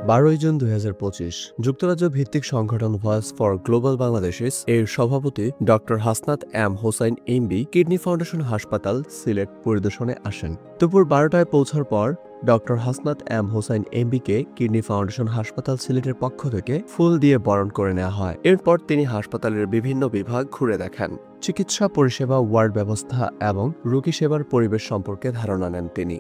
12 June 2025 যুক্তরাজ্য ভিত্তিক সংগঠন ভয়েস ফর গ্লোবাল বাংলাদেশিস এর সভাপতি doctor Hasnat M Hossain MB kidney foundation হাসপাতাল সিলেট পরিদর্শনে আসেন। দুপুর 12টায় পৌঁছার পর ডক্টর হাসনাত এম হোসাইন এমবিকে কিডনি ফাউন্ডেশন হাসপাতাল সিলেটের পক্ষ থেকে ফুল দিয়ে বরণ করে নেওয়া হয়। এরপর তিনি হাসপাতালের বিভিন্ন বিভাগ ঘুরে দেখেন, চিকিৎসা পরিষেবা, ওয়ার্ড ব্যবস্থা এবং রোগী সেবার পরিবেশ সম্পর্কে ধারণা নেন তিনি।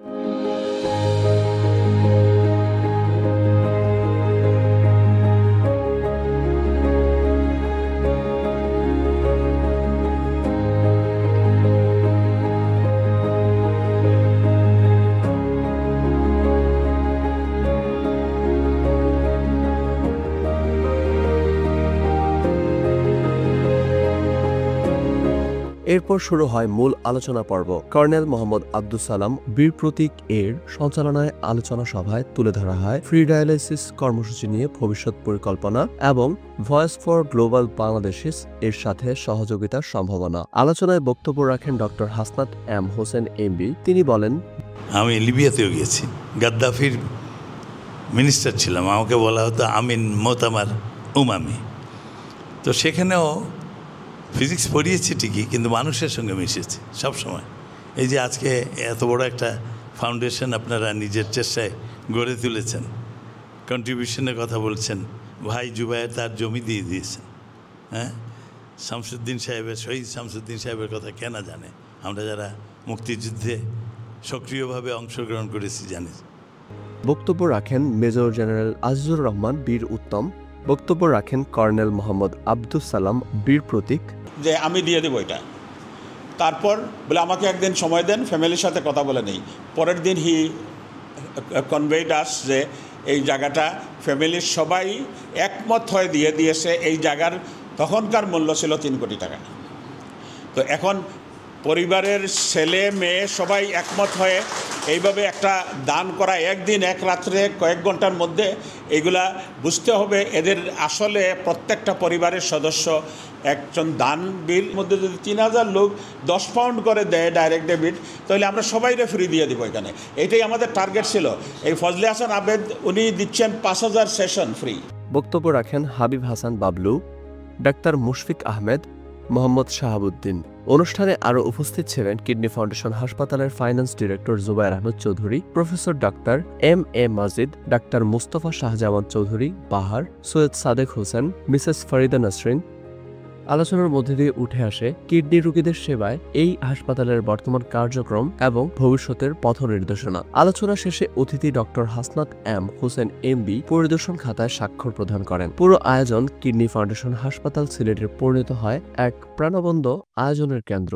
এরপর শুরু হয় মূল আলোচনা পর্ব। কর্নেল মোহাম্মদ আব্দুস সালাম বীর প্রতীক এর সঞ্চালনায় আলোচনা সভায় তুলে ধরা হয় ফ্রি ডায়ালাইসিস কর্মসূচি নিয়ে ভবিষ্যৎ পরিকল্পনা এবং ভয়েস ফর গ্লোবাল বাংলাদেশিস এর সাথে সহযোগিতার সম্ভাবনা। আলোচনায় বক্তব্য রাখেন doctor Hasnat M Hossain MB. তিনি বলেন, আমি লিবিয়াতেও গেছি, গাদ্দাফির মিনিস্টার ছিলাম, আমাকে বলা হতো আমিন মোতামার উমামি। তো সেখানেও ফিজিক্স পড়িয়েছি ঠিকই, কিন্তু মানুষের সঙ্গে মিশেছি সবসময়। এই যে আজকে এত বড় একটা ফাউন্ডেশন আপনারা নিজের চেষ্টায় গড়ে তুলেছেন, কন্ট্রিবিউশনের কথা বলছেন, ভাই জুবায়ের তার জমি দিয়ে দিয়েছেন। হ্যাঁ, শামসুদ্দিন সাহেবের, শহীদ শামসুদ্দিন সাহেবের কথা কে না জানে? আমরা যারা মুক্তিযুদ্ধে সক্রিয়ভাবে অংশগ্রহণ করেছি জানি। বক্তব্য রাখেন মেজর জেনারেল আজিজুর রহমান বীর উত্তম। বক্তব্য রাখেন কর্নেল মোহাম্মদ আব্দুস সালাম বীর প্রতীক। যে আমি দিয়ে দেবো এটা, তারপর বলে আমাকে একদিন সময় দেন, ফ্যামিলির সাথে কথা বলে নেই। পরের দিন হি কনভেড আস যে এই জায়গাটা ফ্যামিলির সবাই একমত হয়ে দিয়ে দিয়েছে। এই জায়গার তখনকার মূল্য ছিল 3 কোটি টাকা। তো এখন পরিবারের ছেলে মেয়ে সবাই একমত হয়ে এইভাবে একটা দান করা, একদিন এক রাত্রে কয়েক ঘন্টার মধ্যে, এইগুলা বুঝতে হবে এদের আসলে প্রত্যেকটা পরিবারের সদস্য একজন দানবীর মধ্যে যদি 3000 লোক 10 পাউন্ড করে দেয় ডাইরেক্ট ডেবিট, তাহলে আমরা সবাইরে ফ্রি দিয়ে দিব এখানে। এটাই আমাদের টার্গেট ছিল। এই ফজলে হাসান আবেদ উনি দিচ্ছেন 5000 সেশন ফ্রি। বক্তব্য রাখেন হাবিব হাসান বাবলু, ডাক্তার মুশফিক আহমেদ, মোহাম্মদ শাহাবুদ্দিন। অনুষ্ঠানে আরও উপস্থিত ছিলেন কিডনি ফাউন্ডেশন হাসপাতালের finance director Zubair Ahmed Chowdhury, professor doctor M A. Majid, doctor Mustafa Shahjaman Chowdhury Bahar, Syed Sadek Hossain, Mrs Farida Nasrin. আলোচনার মধ্যে দিয়ে উঠে আসে কিডনি রোগীদের সেবায় এই হাসপাতালের বর্তমান কার্যক্রম এবং ভবিষ্যতের পথ নির্দেশনা। আলোচনা শেষে অতিথি doctor Hasnat M Hossain MB পরিদর্শন খাতায় স্বাক্ষর প্রদান করেন। পুরো আয়োজন কিডনি ফাউন্ডেশন হাসপাতাল সিলেটের পরিণত হয় এক প্রাণবন্ত আয়োজনের কেন্দ্র।